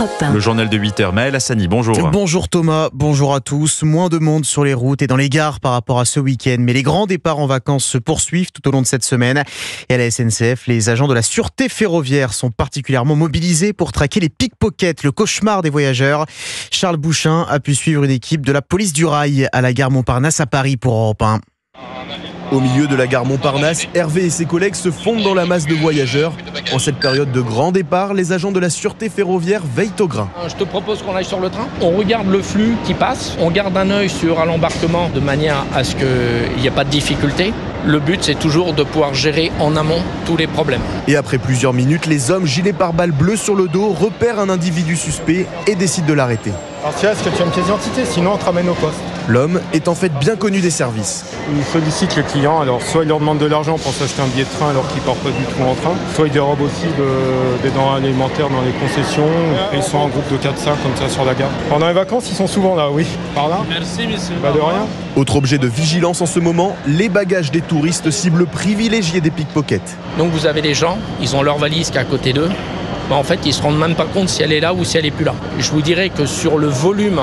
Europe 1. Le journal de 8h, Maël Hassani, bonjour. Bonjour Thomas, bonjour à tous. Moins de monde sur les routes et dans les gares par rapport à ce week-end. Mais les grands départs en vacances se poursuivent tout au long de cette semaine. Et à la SNCF, les agents de la sûreté ferroviaire sont particulièrement mobilisés pour traquer les pickpockets, le cauchemar des voyageurs. Charles Bouchin a pu suivre une équipe de la police du rail à la gare Montparnasse à Paris pour Europe 1. Au milieu de la gare Montparnasse, Hervé et ses collègues se fondent dans la masse de voyageurs. En cette période de grand départ, les agents de la sûreté ferroviaire veillent au grain. Je te propose qu'on aille sur le train. On regarde le flux qui passe. On garde un œil sur l'embarquement de manière à ce qu'il n'y ait pas de difficulté. Le but, c'est toujours de pouvoir gérer en amont tous les problèmes. Et après plusieurs minutes, les hommes gilets pare-balles bleus sur le dos repèrent un individu suspect et décident de l'arrêter. Alors tiens, est-ce que tu as une pièce d'identité? Sinon on te ramène au poste. L'homme est en fait bien connu des services. Il sollicite les clients, alors soit il leur demande de l'argent pour s'acheter un billet de train alors qu'ils ne partent pas du tout en train, soit il dérobe aussi des denrées alimentaires dans les concessions, et ils sont en groupe de 4-5 comme ça sur la gare. Pendant les vacances, ils sont souvent là, oui. Par là? Merci, monsieur. De rien. Autre objet de vigilance en ce moment, les bagages des touristes, cible privilégiée des pickpockets. Donc vous avez les gens, ils ont leur valise qui est à côté d'eux. En fait, ils ne se rendent même pas compte si elle est là ou si elle n'est plus là. Je vous dirais que sur le volume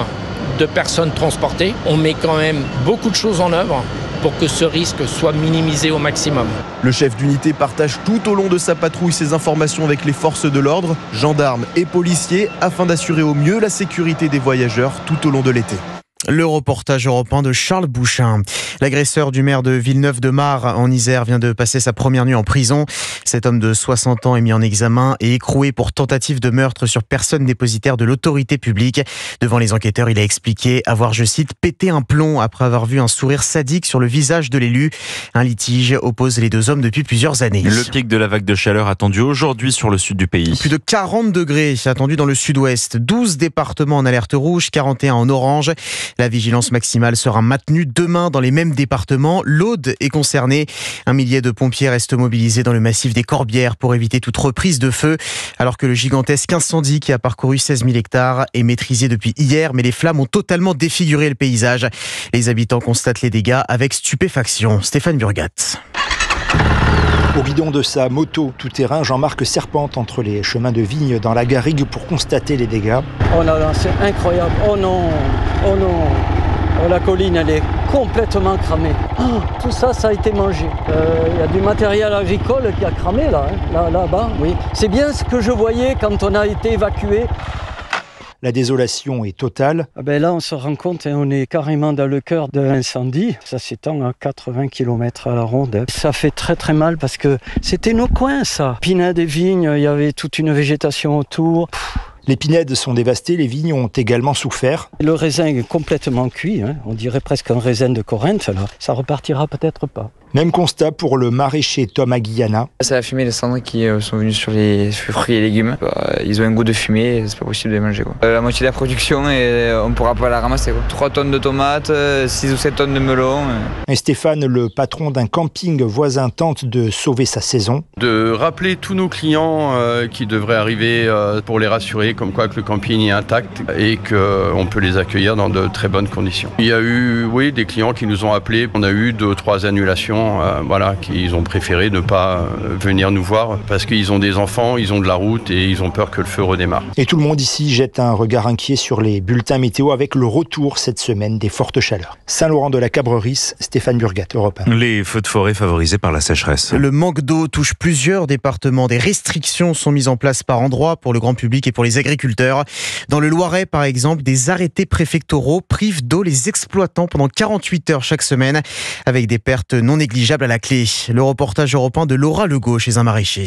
de personnes transportées, on met quand même beaucoup de choses en œuvre pour que ce risque soit minimisé au maximum. Le chef d'unité partage tout au long de sa patrouille ses informations avec les forces de l'ordre, gendarmes et policiers, afin d'assurer au mieux la sécurité des voyageurs tout au long de l'été. Le reportage européen de Charles Bouchin. L'agresseur du maire de Villeneuve-de-Marcq en Isère vient de passer sa première nuit en prison. Cet homme de 60 ans est mis en examen et écroué pour tentative de meurtre sur personne dépositaire de l'autorité publique. Devant les enquêteurs, il a expliqué avoir, je cite, pété un plomb après avoir vu un sourire sadique sur le visage de l'élu. Un litige oppose les deux hommes depuis plusieurs années. Le pic de la vague de chaleur attendu aujourd'hui sur le sud du pays. Plus de 40 degrés attendus dans le sud-ouest. 12 départements en alerte rouge, 41 en orange. La vigilance maximale sera maintenue demain dans les mêmes départements. L'Aude est concernée. 1 millier de pompiers restent mobilisés dans le massif des Corbières pour éviter toute reprise de feu. Alors que le gigantesque incendie qui a parcouru 16 000 hectares est maîtrisé depuis hier, mais les flammes ont totalement défiguré le paysage. Les habitants constatent les dégâts avec stupéfaction. Stéphane Burgat. Au guidon de sa moto tout-terrain, Jean-Marc serpente entre les chemins de vigne dans la garrigue pour constater les dégâts. Oh là là, c'est incroyable. Oh non, oh non. Oh, la colline, elle est complètement cramée. Oh, tout ça, ça a été mangé. Il y a du matériel agricole qui a cramé là-bas. Oui. C'est bien ce que je voyais quand on a été évacué. La désolation est totale. Là, on se rend compte, on est carrément dans le cœur de l'incendie. Ça s'étend à 80 km à la ronde. Ça fait très très mal parce que c'était nos coins, ça. Pinèdes et vignes, il y avait toute une végétation autour. Les pinèdes sont dévastées, les vignes ont également souffert. Le raisin est complètement cuit, on dirait presque un raisin de Corinthe. Là. Ça repartira peut-être pas. Même constat pour le maraîcher Tom Aguillana. Ça a fumé les cendres qui sont venues sur les fruits et légumes. Ils ont un goût de fumée, c'est pas possible de les manger. La moitié de la production et on pourra pas la ramasser. 3 tonnes de tomates, 6 ou 7 tonnes de melons. Et Stéphane, le patron d'un camping voisin, tente de sauver sa saison. De rappeler tous nos clients qui devraient arriver pour les rassurer comme quoi que le camping est intact et qu'on peut les accueillir dans de très bonnes conditions. Il y a eu des clients qui nous ont appelés. On a eu 2 ou 3 annulations. Qu'ils ont préféré ne pas venir nous voir parce qu'ils ont des enfants, ils ont de la route et ils ont peur que le feu redémarre. Et tout le monde ici jette un regard inquiet sur les bulletins météo avec le retour cette semaine des fortes chaleurs. Saint-Laurent-de-la-Cabrerisse, Stéphane Burgat, Europe 1. Les feux de forêt favorisés par la sécheresse. Le manque d'eau touche plusieurs départements. Des restrictions sont mises en place par endroits pour le grand public et pour les agriculteurs. Dans le Loiret, par exemple, des arrêtés préfectoraux privent d'eau les exploitants pendant 48 heures chaque semaine avec des pertes non négligeable à la clé. Le reportage européen de Laura Legault chez un maraîcher.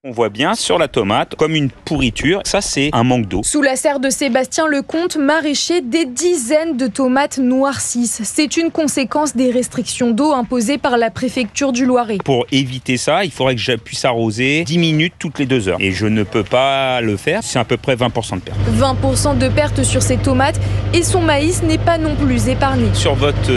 On voit bien sur la tomate comme une pourriture. Ça, c'est un manque d'eau. Sous la serre de Sébastien Lecomte, maraîcher, des dizaines de tomates noircissent. C'est une conséquence des restrictions d'eau imposées par la préfecture du Loiret. Pour éviter ça, il faudrait que je puisse arroser 10 minutes toutes les 2 heures. Et je ne peux pas le faire. C'est à peu près 20% de perte. 20% de perte sur ses tomates et son maïs n'est pas non plus épargné. Sur votre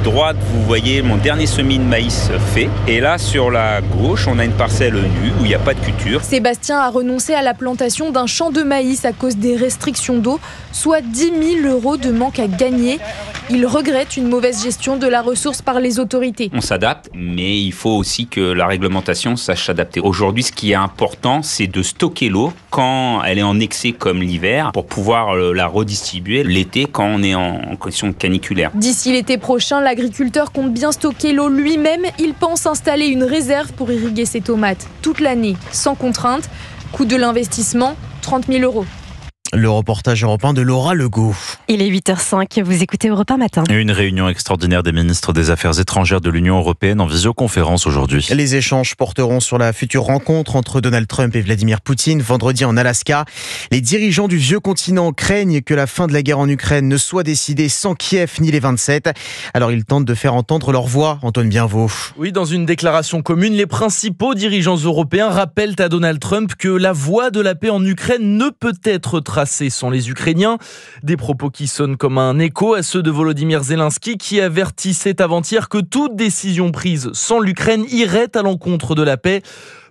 droite, vous voyez mon dernier semis de maïs fait. Et là, sur la gauche, on a une parcelle nue où il n'y a pas de culture. Sébastien a renoncé à la plantation d'un champ de maïs à cause des restrictions d'eau, soit 10 000 € de manque à gagner. Il regrette une mauvaise gestion de la ressource par les autorités. On s'adapte, mais il faut aussi que la réglementation sache s'adapter. Aujourd'hui, ce qui est important, c'est de stocker l'eau quand elle est en excès comme l'hiver, pour pouvoir la redistribuer l'été quand on est en condition caniculaire. D'ici l'été prochain, l'agriculteur compte bien stocker l'eau lui-même. Il pense installer une réserve pour irriguer ses tomates toute l'année, sans contrainte. Coût de l'investissement, 30 000 €. Le reportage européen de Laura Legault. Il est 8h05, vous écoutez Europe 1 matin. Une réunion extraordinaire des ministres des Affaires étrangères de l'Union européenne en visioconférence aujourd'hui. Les échanges porteront sur la future rencontre entre Donald Trump et Vladimir Poutine vendredi en Alaska. Les dirigeants du vieux continent craignent que la fin de la guerre en Ukraine ne soit décidée sans Kiev ni les 27. Alors ils tentent de faire entendre leur voix, Antoine Bienvaux. Oui, dans une déclaration commune, les principaux dirigeants européens rappellent à Donald Trump que la voie de la paix en Ukraine ne peut être tracée sans les Ukrainiens. Des propos qui sonnent comme un écho à ceux de Volodymyr Zelensky qui avertissait avant-hier que toute décision prise sans l'Ukraine irait à l'encontre de la paix.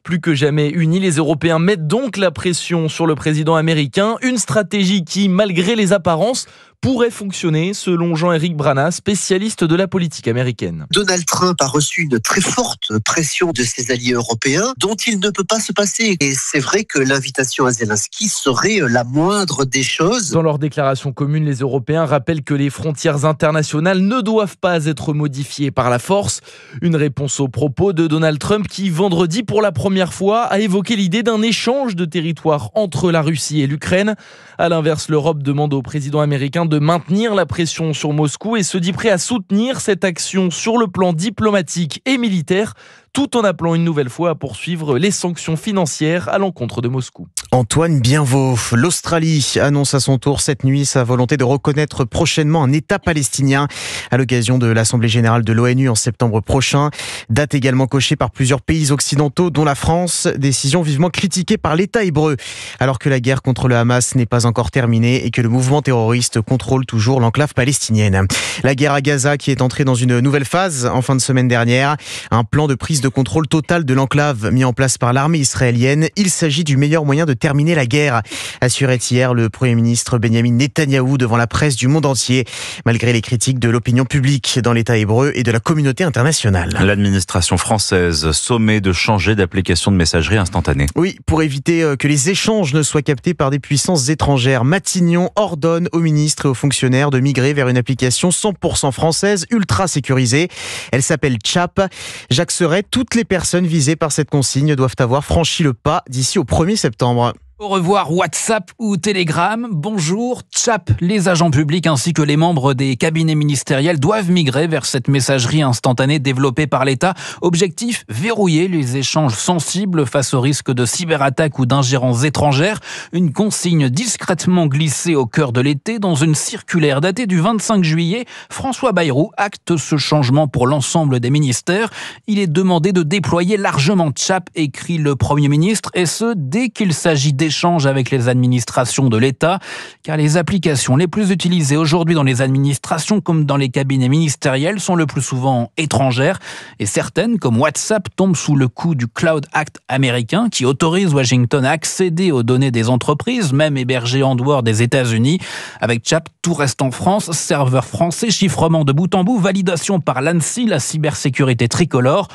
Plus que jamais unis, les Européens mettent donc la pression sur le président américain. Une stratégie qui, malgré les apparences, pourrait fonctionner, selon Jean-Éric Brana, spécialiste de la politique américaine. Donald Trump a reçu une très forte pression de ses alliés européens dont il ne peut pas se passer. Et c'est vrai que l'invitation à Zelensky serait la moindre des choses. Dans leur déclaration commune, les Européens rappellent que les frontières internationales ne doivent pas être modifiées par la force. Une réponse aux propos de Donald Trump qui, vendredi, pour la première fois, a évoqué l'idée d'un échange de territoire entre la Russie et l'Ukraine. À l'inverse, l'Europe demande au président américain de maintenir la pression sur Moscou et se dit prêt à soutenir cette action sur le plan diplomatique et militaire, tout en appelant une nouvelle fois à poursuivre les sanctions financières à l'encontre de Moscou. Antoine Bienvaux. L'Australie annonce à son tour cette nuit sa volonté de reconnaître prochainement un État palestinien à l'occasion de l'Assemblée générale de l'ONU en septembre prochain. Date également cochée par plusieurs pays occidentaux, dont la France. Décision vivement critiquée par l'État hébreu, alors que la guerre contre le Hamas n'est pas encore terminée et que le mouvement terroriste contrôle toujours l'enclave palestinienne. La guerre à Gaza qui est entrée dans une nouvelle phase en fin de semaine dernière. Un plan de prise de contrôle total de l'enclave mis en place par l'armée israélienne. Il s'agit du meilleur moyen de terminer la guerre, assurait hier le Premier ministre Benjamin Netanyahou devant la presse du monde entier, malgré les critiques de l'opinion publique dans l'État hébreu et de la communauté internationale. L'administration française sommet de changer d'application de messagerie instantanée. Oui, pour éviter que les échanges ne soient captés par des puissances étrangères. Matignon ordonne aux ministres et aux fonctionnaires de migrer vers une application 100% française, ultra sécurisée. Elle s'appelle Chap. Jacques Serret, toutes les personnes visées par cette consigne doivent avoir franchi le pas d'ici au 1er septembre. Au revoir WhatsApp ou Telegram, bonjour Chap. Les agents publics ainsi que les membres des cabinets ministériels doivent migrer vers cette messagerie instantanée développée par l'État. Objectif, verrouiller les échanges sensibles face au risque de cyberattaques ou d'ingérences étrangères. Une consigne discrètement glissée au cœur de l'été dans une circulaire datée du 25 juillet. François Bayrou acte ce changement pour l'ensemble des ministères. Il est demandé de déployer largement Chap, écrit le Premier ministre, et ce, dès qu'il s'agit d'échanges avec les administrations de l'État, car les applications les plus utilisées aujourd'hui dans les administrations comme dans les cabinets ministériels sont le plus souvent étrangères, et certaines, comme WhatsApp, tombent sous le coup du Cloud Act américain qui autorise Washington à accéder aux données des entreprises, même hébergées en dehors des États-Unis. Avec Chap, tout reste en France, serveur français, chiffrement de bout en bout, validation par l'ANSSI, la cybersécurité tricolore.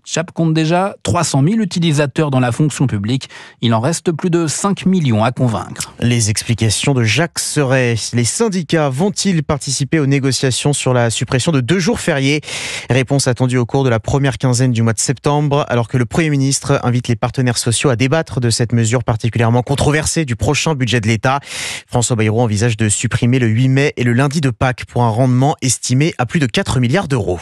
Chap compte déjà 300 000 utilisateurs dans la fonction publique. Il en reste plus de 5 millions à convaincre. Les explications de Jacques Serret. Les syndicats vont-ils participer aux négociations sur la suppression de 2 jours fériés ? Réponse attendue au cours de la première quinzaine du mois de septembre, alors que le Premier ministre invite les partenaires sociaux à débattre de cette mesure particulièrement controversée du prochain budget de l'État. François Bayrou envisage de supprimer le 8 mai et le lundi de Pâques pour un rendement estimé à plus de 4 milliards d'euros.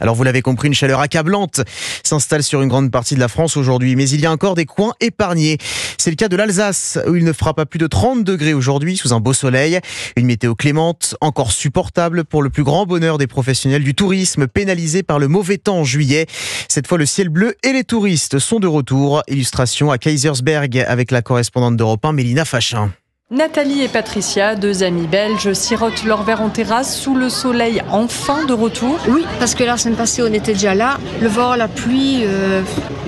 Alors vous l'avez compris, une chaleur accablante s'installe sur une grande partie de la France aujourd'hui, mais il y a encore des coins épargnés. C'est le cas de l'Alsace, où il ne fera pas plus de 30 degrés aujourd'hui sous un beau soleil. Une météo clémente, encore supportable pour le plus grand bonheur des professionnels du tourisme, pénalisés par le mauvais temps en juillet. Cette fois, le ciel bleu et les touristes sont de retour. Illustration à Kaisersberg avec la correspondante d'Europe 1, Mélina Fachin. Nathalie et Patricia, 2 amies belges, sirotent leur verre en terrasse sous le soleil enfin de retour. Oui, parce que la semaine passée, on était déjà là. Le vent, la pluie,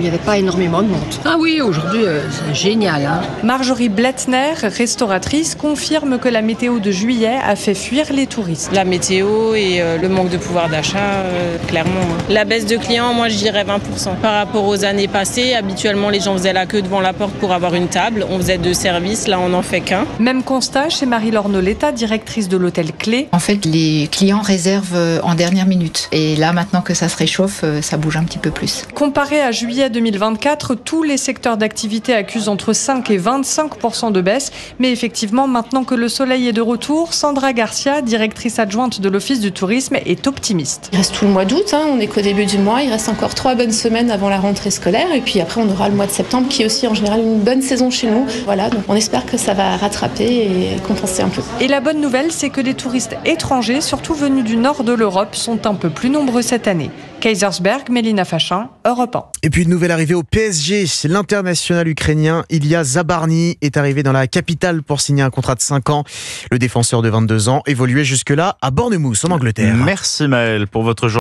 il n'y avait pas énormément de monde. Ah oui, aujourd'hui, c'est génial. Hein. Marjorie Bletner, restauratrice, confirme que la météo de juillet a fait fuir les touristes. La météo et le manque de pouvoir d'achat, clairement. La baisse de clients, moi je dirais 20%. Par rapport aux années passées, habituellement les gens faisaient la queue devant la porte pour avoir une table. On faisait 2 services, là on n'en fait qu'un. Même constat chez Marie-Laure Noletta, directrice de l'hôtel Clé. En fait, les clients réservent en dernière minute. Et là, maintenant que ça se réchauffe, ça bouge un petit peu plus. Comparé à juillet 2024, tous les secteurs d'activité accusent entre 5 et 25% de baisse. Mais effectivement, maintenant que le soleil est de retour, Sandra Garcia, directrice adjointe de l'Office du tourisme, est optimiste. Il reste tout le mois d'août, on n'est qu'au début du mois. Il reste encore 3 bonnes semaines avant la rentrée scolaire. Et puis après, on aura le mois de septembre qui est aussi en général une bonne saison chez nous. Voilà, donc on espère que ça va rattraper et compenser un peu. Et la bonne nouvelle, c'est que les touristes étrangers, surtout venus du nord de l'Europe, sont un peu plus nombreux cette année. Kaisersberg, Mélina Fachin, Europe 1. Et puis une nouvelle arrivée au PSG. L'international ukrainien Ilya Zabarny est arrivé dans la capitale pour signer un contrat de 5 ans. Le défenseur de 22 ans évoluait jusque-là à Bournemouth en Angleterre. Merci Maël pour votre journée.